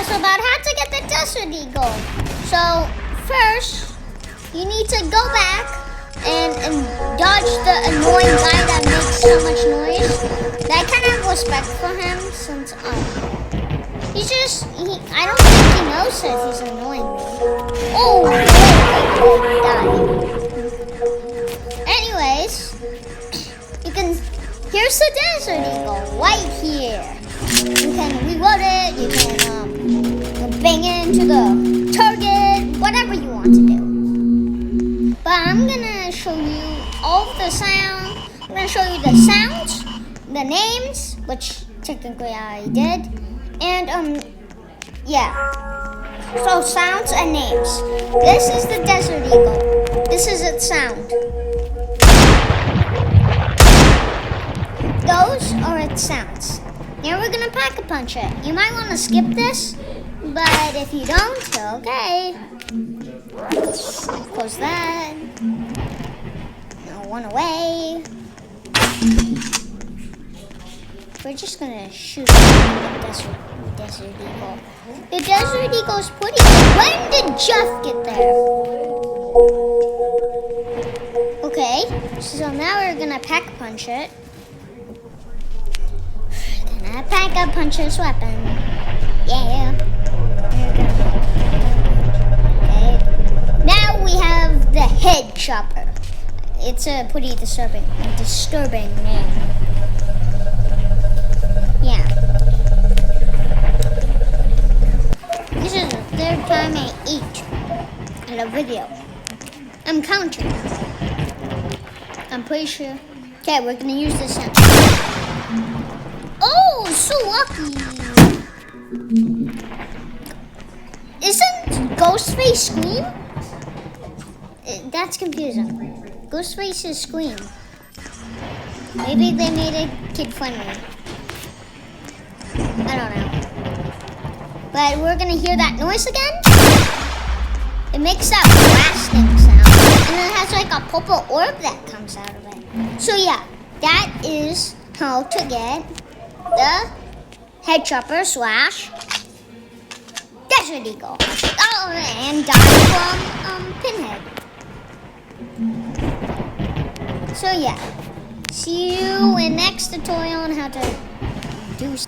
tutorials about how to get the Desert Eagle. So first, you need to go back and dodge the annoying guy that makes so much noise. I kind of have respect for him since I don't think he knows that he's annoying me. Oh, wait, died. Anyways, here's the Desert Eagle right here. You can reload it, you can bang it into the target, whatever you want to do. But I'm gonna show you all of the sound. I'm gonna show you the sounds, the names, which technically I did, and yeah. So sounds and names. This is the Desert Eagle. This is its sound. Those are its sounds. Now we're gonna pack-a-punch it. You might want to skip this, but if you don't, okay. Close that. Now one away. We're just gonna shoot the Desert Eagle. The Desert Eagle's pretty good. When did Jeff get there? Okay, so now we're gonna pack-punch it. Pack-a-punch his weapon. Yeah. Okay. Now we have the head chopper. It's a pretty disturbing name. Yeah. This is the third time I ate in a video. I'm counting. I'm pretty sure. Okay, we're gonna use this now. Oh, so lucky. Isn't Ghostface Scream? That's confusing. Ghostface is Scream. Maybe they made it kid-friendly. I don't know. But we're gonna hear that noise again. It makes that blasting sound. And then it has like a purple orb that comes out of it. So yeah, that is how to get the head chopper / Desert Eagle. Oh, and die from Pinhead. So yeah, see you in next tutorial on how to do